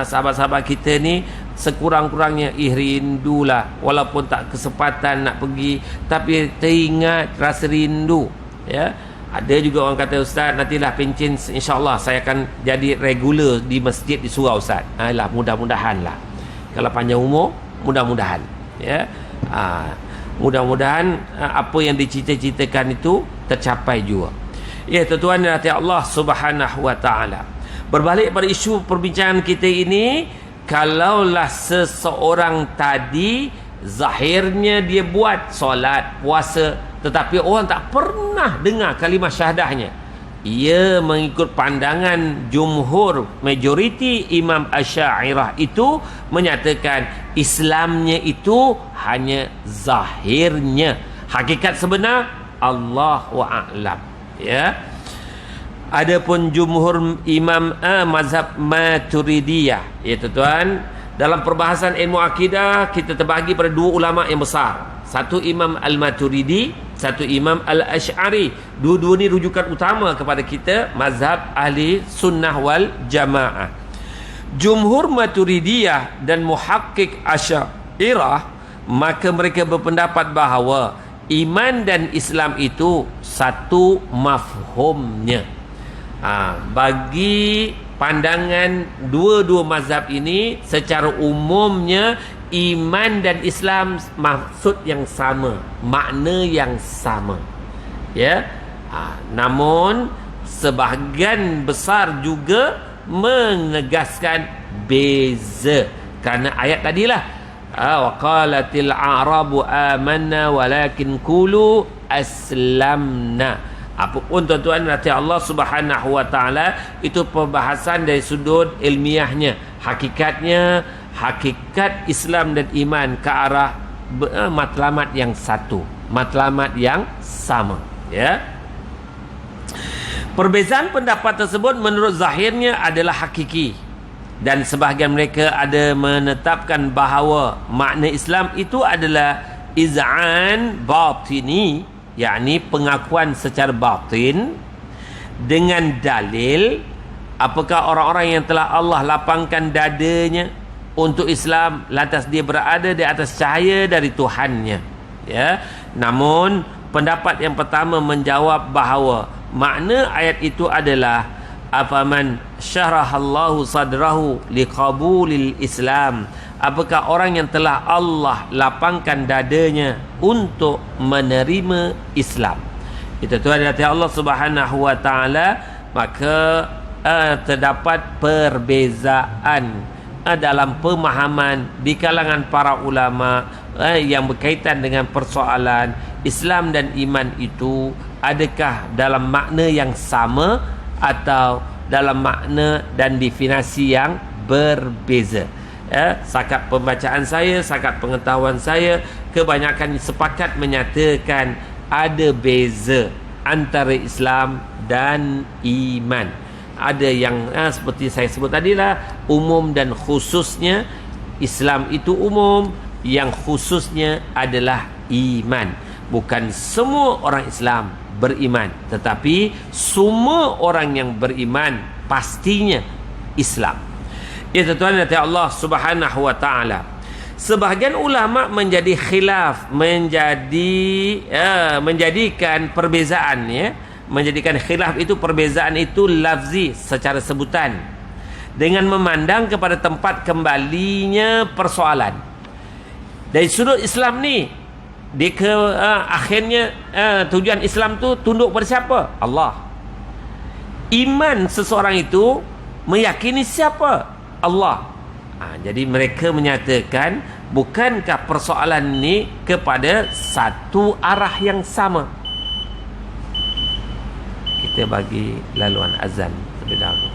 sahabat-sahabat kita ni sekurang-kurangnya rindulah, walaupun tak kesempatan nak pergi tapi teringat rasa rindu ya. Ada juga orang kata, Ustaz, nantilah pencen insya-Allah saya akan jadi regular di masjid di surau Ustaz. Lah mudah-mudahan lah, kalau panjang umur mudah-mudahan ya. Mudah-mudahan apa yang dicita-citakan itu tercapai juga. Ya tuan-tuan dan hadirin Allah Subhanahu wa taala. Berbalik pada isu perbincangan kita ini, kalaulah seseorang tadi zahirnya dia buat solat, puasa, tetapi orang tak pernah dengar kalimah syahadahnya, ia mengikut pandangan jumhur, majoriti Imam Asy'ariyah itu menyatakan Islamnya itu hanya zahirnya. Hakikat sebenar Allahu a'lam ya. Adapun jumhur Imam mazhab Maturidiyah ya tuan, dalam perbahasan ilmu akidah kita terbahagi pada dua ulama yang besar. Satu Imam Al-Maturidi, satu Imam Al-Asy'ari. Dua-dua ni rujukan utama kepada kita mazhab ahli sunnah wal jamaah. Jumhur Maturidiyah dan muhakkik Asy'ariyah, maka mereka berpendapat bahawa iman dan Islam itu satu mafhumnya. Bagi pandangan dua-dua mazhab ini, secara umumnya iman dan Islam maksud yang sama, makna yang sama ya. Namun sebahagian besar juga menegaskan beza, kerana ayat tadilah wa qalatil a'rabu amanna walakin qulu aslamna. Apapun tuan-tuan nanti Allah Subhanahu wa taala, itu perbahasan dari sudut ilmiahnya. Hakikatnya hakikat Islam dan iman ke arah matlamat yang satu, matlamat yang sama, ya. Perbezaan pendapat tersebut menurut zahirnya adalah hakiki, dan sebahagian mereka ada menetapkan bahawa makna Islam itu adalah iz'an batini, yakni pengakuan secara batin dengan dalil. Apakah orang-orang yang telah Allah lapangkan dadanya untuk Islam lantas dia berada di atas cahaya dari Tuhannya, ya. Namun pendapat yang pertama menjawab bahawa makna ayat itu adalah afaman syarahallahu sadrahu liqabulil Islam, apakah orang yang telah Allah lapangkan dadanya untuk menerima Islam. Itu adalah Allah Subhanahu wa taala. Maka terdapat perbezaan dalam pemahaman di kalangan para ulama yang berkaitan dengan persoalan Islam dan iman itu adakah dalam makna yang sama atau dalam makna dan definisi yang berbeza. Sakat pembacaan saya, sakat pengetahuan saya, kebanyakan sepakat menyatakan ada beza antara Islam dan iman. Ada yang seperti saya sebut tadilah, umum dan khususnya. Islam itu umum, yang khususnya adalah iman. Bukan semua orang Islam beriman, tetapi semua orang yang beriman pastinya Islam. Itu tuan dari Allah Subhanahu wa taala. Sebahagian ulama menjadi khilaf, menjadikan perbezaan, ya, menjadikan khilaf itu, perbezaan itu lafzi secara sebutan, dengan memandang kepada tempat kembalinya persoalan. Dari sudut Islam ni, akhirnya tujuan Islam tu tunduk pada siapa? Allah. Iman seseorang itu meyakini siapa? Allah. Jadi mereka menyatakan, bukankah persoalan ni kepada satu arah yang sama? Kita bagi laluan azan terlebih dahulu.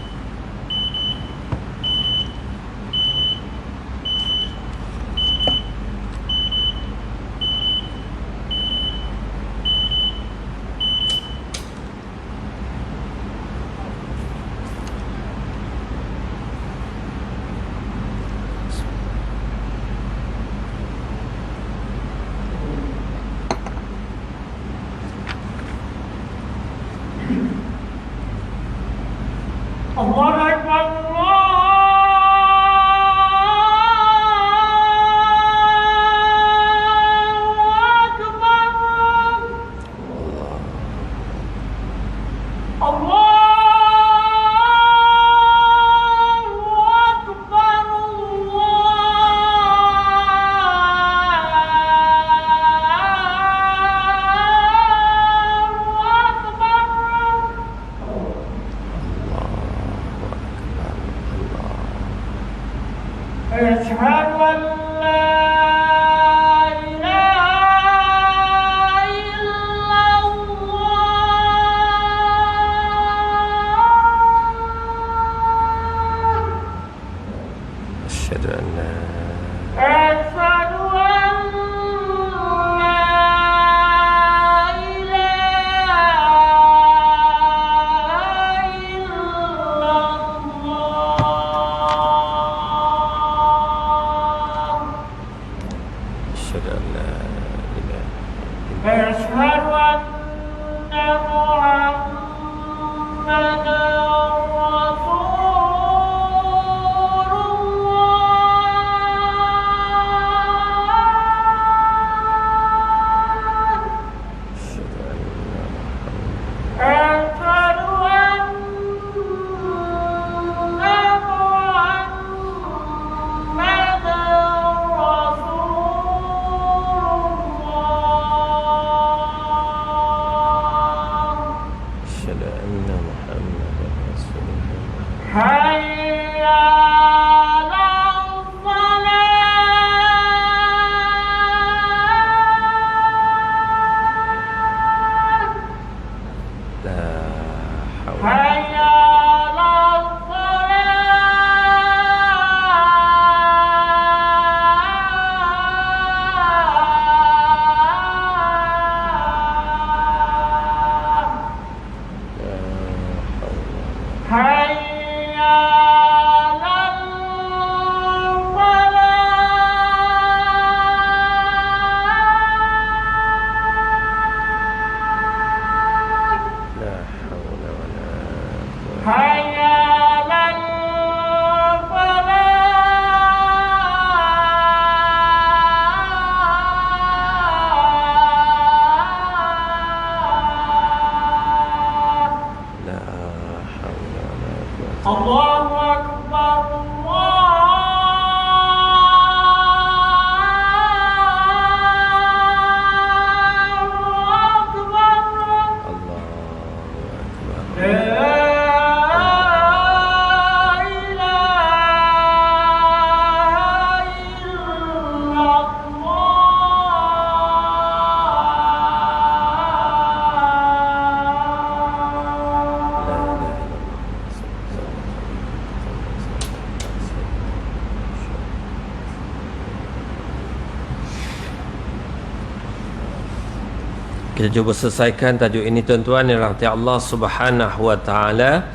Kita cuba selesaikan tajuk ini tuan-tuan yang rahmati Allah Subhanahu wa taala.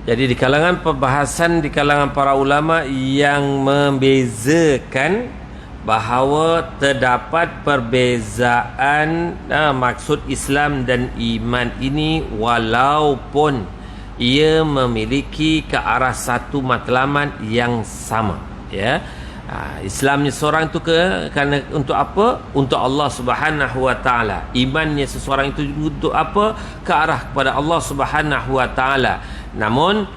Jadi di kalangan perbahasan di kalangan para ulama yang membezakan bahawa terdapat perbezaan maksud Islam dan iman ini walaupun ia memiliki ke arah satu matlamat yang sama, ya. Islamnya seorang itu kerana untuk apa? Untuk Allah Subhanahu wa taala. Imannya seseorang itu untuk apa? Ke arah kepada Allah Subhanahu wa taala. Namun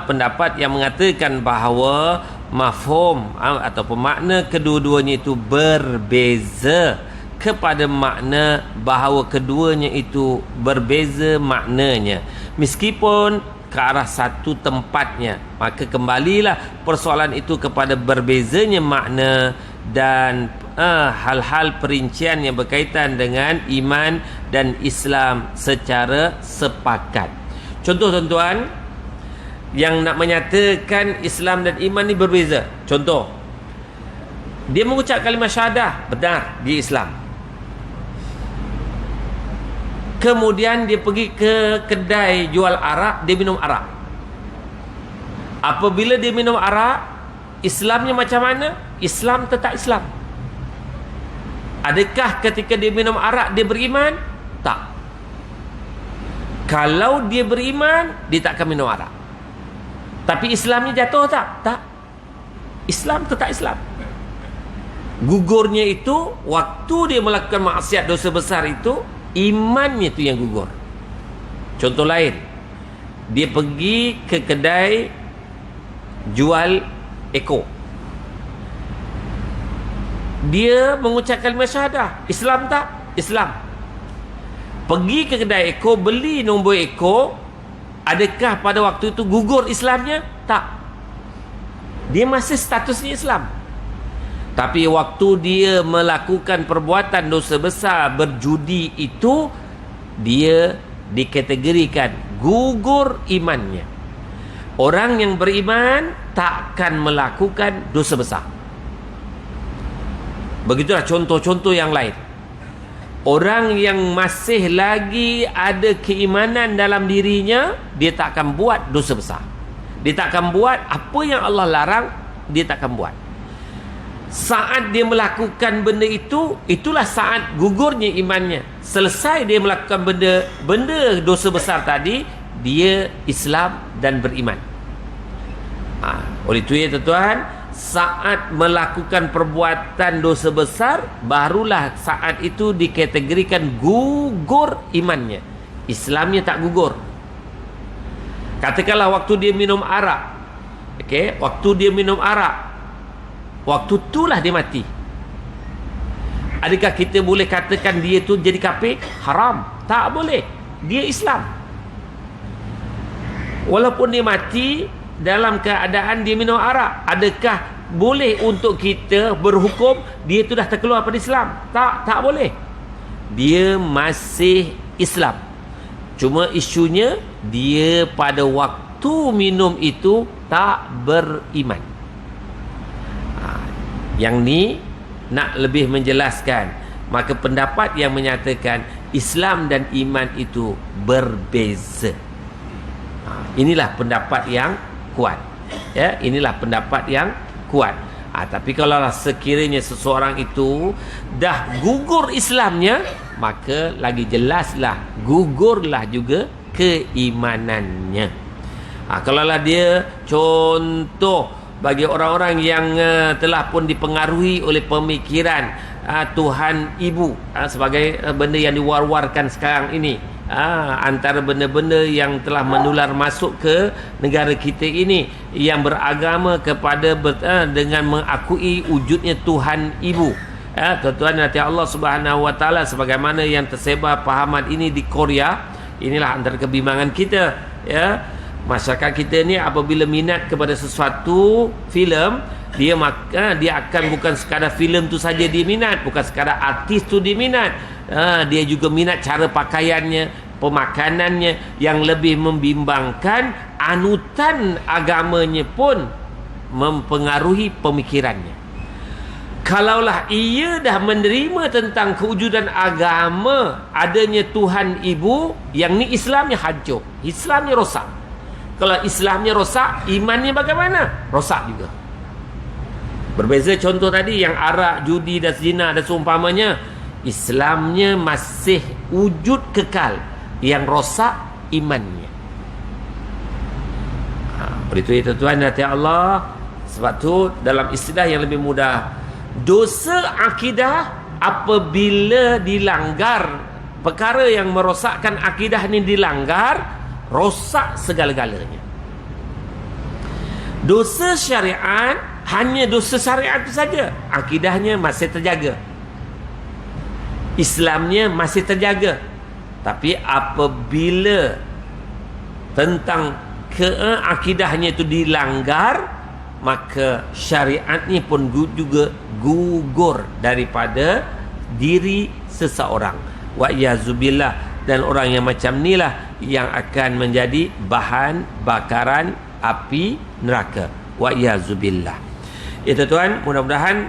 pendapat yang mengatakan bahawa mafhum ataupun makna kedua-duanya itu berbeza kepada makna bahawa keduanya itu berbeza maknanya meskipun ke arah satu tempatnya, maka kembalilah persoalan itu kepada berbezanya makna dan hal-hal perincian yang berkaitan dengan iman dan Islam secara sepakat. Contoh tuan-tuan yang nak menyatakan Islam dan iman ni berbeza. Contoh, dia mengucap kalimah syahadah, benar dia Islam. Kemudian dia pergi ke kedai jual arak, dia minum arak. Apabila dia minum arak, Islamnya macam mana? Islam tetap Islam. Adakah ketika dia minum arak dia beriman? Tak. Kalau dia beriman, dia tak akan minum arak. Tapi Islamnya jatuh tak? Tak. Islam tetap Islam. Gugurnya itu waktu dia melakukan maksiat dosa besar itu, imannya itu yang gugur. Contoh lain, dia pergi ke kedai jual ekor. Dia mengucap kalimah syahadah. Islam tak? Islam. Pergi ke kedai ekor, beli nombor ekor. Adakah pada waktu itu gugur Islamnya? Tak. Dia masih statusnya Islam. Tapi waktu dia melakukan perbuatan dosa besar berjudi itu, dia dikategorikan gugur imannya. Orang yang beriman takkan melakukan dosa besar. Begitulah contoh-contoh yang lain. Orang yang masih lagi ada keimanan dalam dirinya, dia tak akan buat dosa besar. Dia tak akan buat apa yang Allah larang, dia tak akan buat. Saat dia melakukan benda itu, itulah saat gugurnya imannya. Selesai dia melakukan benda dosa besar tadi, dia Islam dan beriman. Oleh itu ya tuan-tuan, saat melakukan perbuatan dosa besar, barulah saat itu dikategorikan gugur imannya. Islamnya tak gugur. Katakanlah waktu dia minum arak, okey, waktu dia minum arak, waktu itulah dia mati. Adakah kita boleh katakan dia tu jadi kafir? Haram. Tak boleh. Dia Islam. Walaupun dia mati dalam keadaan dia minum arak, adakah boleh untuk kita berhukum dia tu dah terkeluar pada Islam? Tak boleh. Dia masih Islam. Cuma isunya dia pada waktu minum itu tak beriman. Yang ni nak lebih menjelaskan, maka pendapat yang menyatakan Islam dan iman itu berbeza. Inilah pendapat yang kuat. Ya, inilah pendapat yang kuat. Tapi kalau sekiranya seseorang itu dah gugur Islamnya, maka lagi jelaslah gugurlah juga keimanannya. Kalaulah dia contoh bagi orang-orang yang telah pun dipengaruhi oleh pemikiran Tuhan Ibu sebagai benda yang diwar-warkan sekarang ini, antara benda-benda yang telah menular masuk ke negara kita ini, yang beragama kepada dengan mengakui wujudnya Tuhan Ibu. Tuan-tuan nanti Allah Subhanahu Wa Taala, sebagaimana yang tersebar pahaman ini di Korea. Inilah antara kebimbangan kita, ya. Masyarakat kita ni apabila minat kepada sesuatu filem, dia akan bukan sekadar filem tu saja dia minat, bukan sekadar artis tu dia minat, dia juga minat cara pakaiannya, pemakanannya. Yang lebih membimbangkan, anutan agamanya pun mempengaruhi pemikirannya. Kalaulah ia dah menerima tentang kewujudan agama, adanya Tuhan Ibu, yang ni Islamnya hancur, Islamnya rosak. Kalau Islamnya rosak, imannya bagaimana? Rosak juga. Berbeza contoh tadi yang arak, judi dan zina dan seumpamanya. Islamnya masih wujud kekal, yang rosak imannya. Begitu ya tuan-tuan hati Allah. Sebab tu dalam istilah yang lebih mudah, dosa akidah apabila dilanggar, perkara yang merosakkan akidah ni dilanggar, rosak segala-galanya. Dosa syariat hanya dosa syariat itu saja, akidahnya masih terjaga, Islamnya masih terjaga. Tapi apabila tentang akidahnya itu dilanggar, maka syariatnya pun juga gugur daripada diri seseorang. Wa iyazubillah. Dan orang yang macam inilah yang akan menjadi bahan bakaran api neraka. Wa iyazubillah. Ya tuan, mudah-mudahan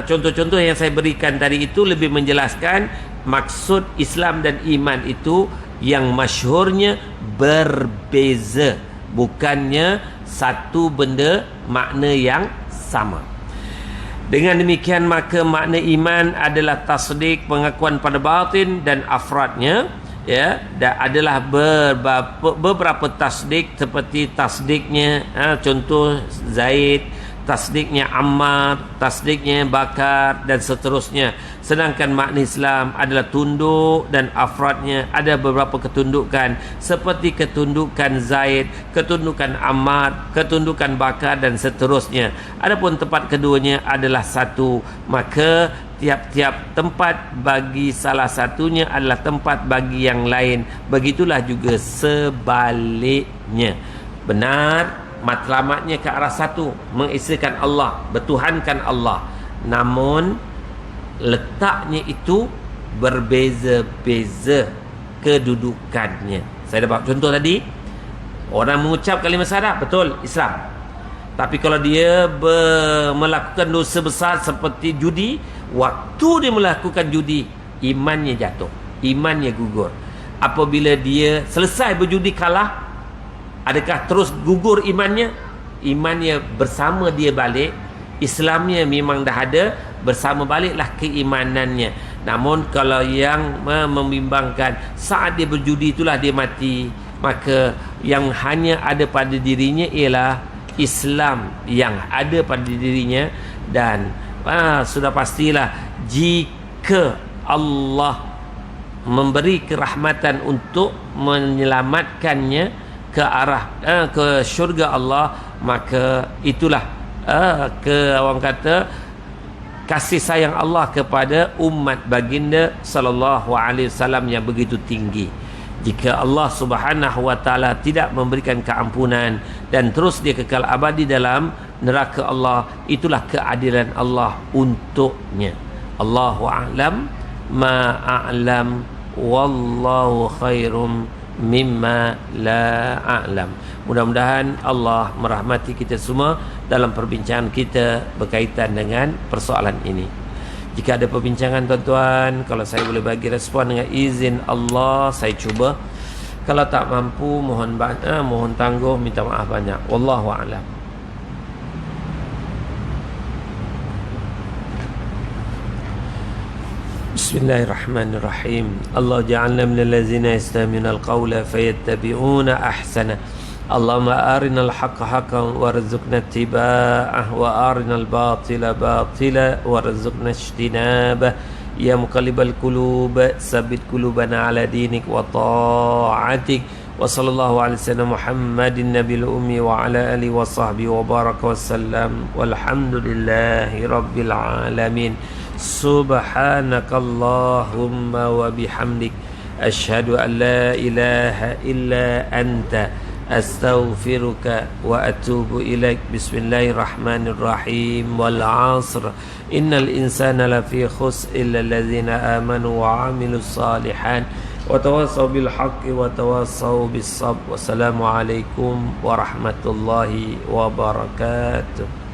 contoh-contoh yang saya berikan tadi itu lebih menjelaskan maksud Islam dan iman itu yang masyhurnya berbeza, bukannya satu benda makna yang sama. Dengan demikian maka makna iman adalah tasdik, pengakuan pada batin dan afradnya, ya, dan adalah beberapa tasdik, seperti tasdiknya contoh Zaid, tasdiknya Ammar, tasdiknya Bakar dan seterusnya. Sedangkan makna Islam adalah tunduk dan afradnya ada beberapa ketundukan, seperti ketundukan Zaid, ketundukan Ammar, ketundukan Bakar dan seterusnya. Adapun tempat keduanya adalah satu, maka tiap-tiap tempat bagi salah satunya adalah tempat bagi yang lain. Begitulah juga sebaliknya. Benar, matlamatnya ke arah satu, mengesahkan Allah, bertuhankan Allah, namun letaknya itu berbeza-beza kedudukannya. Saya dapat contoh tadi, orang mengucap kalimah syahadat, betul, Islam. Tapi kalau dia melakukan dosa besar seperti judi, waktu dia melakukan judi, imannya jatuh, imannya gugur. Apabila dia selesai berjudi kalah, adakah terus gugur imannya? Imannya bersama dia balik, Islamnya memang dah ada, bersama baliklah keimanannya. Namun kalau yang membimbangkan, saat dia berjudi itulah dia mati, maka yang hanya ada pada dirinya ialah Islam yang ada pada dirinya. Dan sudah pastilah jika Allah memberi kerahmatan untuk menyelamatkannya ke arah ke syurga Allah, maka itulah orang kata kasih sayang Allah kepada umat baginda sallallahu alaihi wasallam yang begitu tinggi. Jika Allah Subhanahu wa taala tidak memberikan keampunan dan terus dia kekal abadi dalam neraka Allah, itulah keadilan Allah untuknya. Allahu a'lam ma a'lam wallahu khairum mimma la a'lam. Mudah-mudahan Allah merahmati kita semua dalam perbincangan kita berkaitan dengan persoalan ini. Jika ada perbincangan tuan-tuan, kalau saya boleh bagi respon dengan izin Allah, saya cuba. Kalau tak mampu, mohon tangguh, minta maaf banyak. Wallahu a'lam. Bismillahirrahmanirrahim. Allah ja'alna minal ladzina yastami'una al-qawla fayattabi'una ahsana. Allahumma arinal haqqa haqqan warzuqna ittiba'ah wa arinal batila batila warzuqna ijtinabah. Ya muqallibal qulub sabbit qulubana ala dinik wa ta'atik. Wa sallallahu ala sayyidina Muhammadin nabiyil ummi wa ala alihi wa sahbihi wa baraka wasallam. Walhamdulillahi rabbil alamin. Subhanakallahumma wa bihamdik asyhadu an la ilaha illa anta astaghfiruka wa atubu ilaik. Bismillahirrahmanirrahim. Wal 'asr innal insana lafi khusr illa allazina amanu wa 'amilus salihan wa tawassaw bil haqqi wa tawassaw bis sabr. Wassalamu alaikum warahmatullahi wabarakatuh.